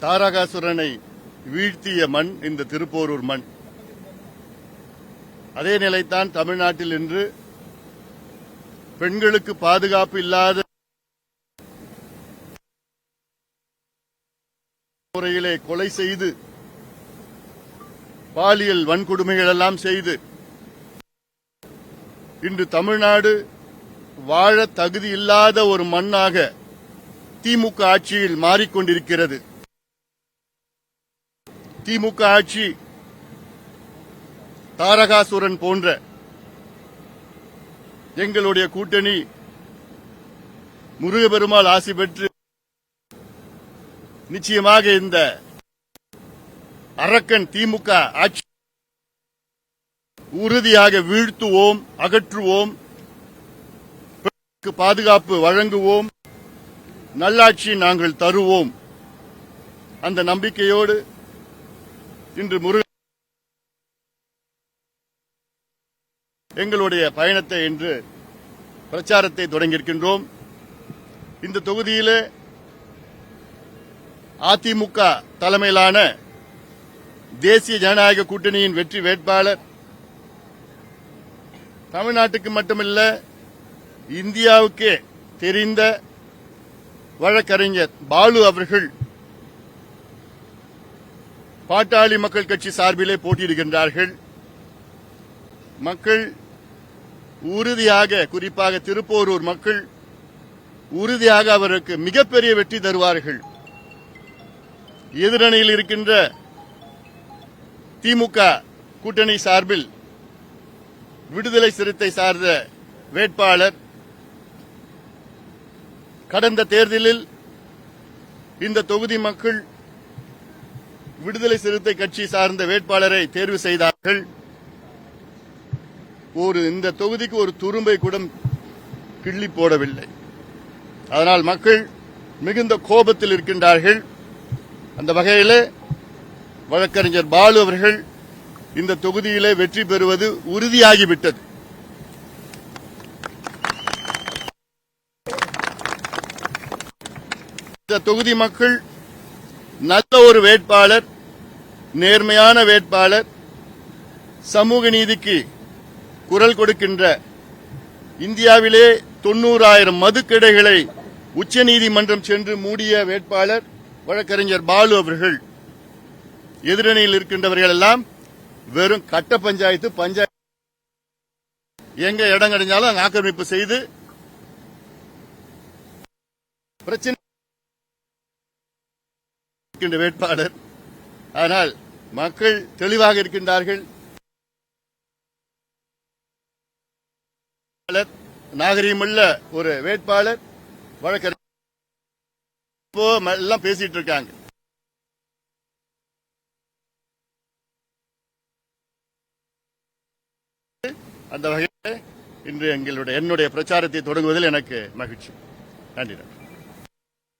தாரகாசுரனை வீழ்த்திய மண் இந்த திருப்போரூர் மண். அதே நிலைத்தான் தமிழ்நாட்டில் இன்று பெண்களுக்கு பாதுகாப்பு இல்லாத முறையிலே கொலை செய்து பாலியல் வன்கொடுமைகள் எல்லாம் செய்து இன்று தமிழ்நாடு வாழ தகுதி இல்லாத ஒரு மண்ணாக திமுக ஆட்சியில் மாறிக்கொண்டிருக்கிறது. திமுக ஆட்சி தாரகாசுரன் போன்ற எங்களுடைய கூட்டணி முருகப்பெருமாள் ஆசி பெற்று நிச்சயமாக இந்த அரக்கன் திமுக ஆட்சி உறுதியாக வீழ்த்துவோம், அகற்றுவோம், பாதுகாப்பு வழங்குவோம், நல்லாட்சி நாங்கள் தருவோம். அந்த நம்பிக்கையோடு இன்று எங்களுடைய பயணத்தை இன்று பிரச்சாரத்தை தொடங்கியிருக்கின்றோம். இந்த தொகுதியிலே அதிமுக தலைமையிலான தேசிய ஜனநாயக கூட்டணியின் வெற்றி வேட்பாளர் தமிழ்நாட்டுக்கு மட்டுமல்ல இந்தியாவுக்கே தெரிந்த வழக்கறிஞர் பாலு அவர்கள் பாட்டாளி மக்கள் கட்சி சார்பிலே போட்டியிடுகின்றார்கள். மக்கள் உறுதியாக, குறிப்பாக திருப்போரூர் மக்கள் உறுதியாக அவருக்கு மிகப்பெரிய வெற்றி தருவார்கள். எதிரணியில் இருக்கின்ற திமுக கூட்டணி சார்பில் விடுதலை சிறுத்தை சார்ந்த வேட்பாளர் கடந்த தேர்தலில் இந்த தொகுதி மக்கள் விடுதலை சிறுத்தை கட்சி சார்ந்த வேட்பாளரை தேர்வு செய்தார்கள். இந்த தொகுதிக்கு ஒரு துரும்பை கூட கிள்ளி போடவில்லை. அதனால் மக்கள் மிகுந்த கோபத்தில் இருக்கின்றார்கள். அந்த வகையில் வழக்கறிஞர் பாலு அவர்கள் இந்த தொகுதியிலே வெற்றி பெறுவது உறுதியாகிவிட்டது. இந்த தொகுதி மக்கள் நல்ல ஒரு வேட்பாளர், நேர்மையான வேட்பாளர், சமூக நீதிக்கு குரல் கொடுக்கின்ற, இந்தியாவிலே 90,000 மதுக்கடைகளை உச்சநீதிமன்றம் சென்று மூடிய வேட்பாளர் வழக்கறிஞர் பாலு அவர்கள். எதிரணியில் இருக்கின்றவர்கள் எல்லாம் வெறும் கட்ட பஞ்சாயத்து எங்க இடம் கிடைச்சாலும் அங்க ஆக்கிரமிப்பு செய்து பிரச்சனை வேட்பாளர். ஆனால் மக்கள் தெளிவாக இருக்கின்றார்கள். நாகரீகமுள்ள ஒரு வேட்பாளர் வழக்கறிஞர் எல்லாம் பேசிட்டு இருக்காங்க. அந்த வகையில் இன்று என்னுடைய பிரச்சாரத்தை தொடங்குவதில் எனக்கு மகிழ்ச்சி. நன்றி.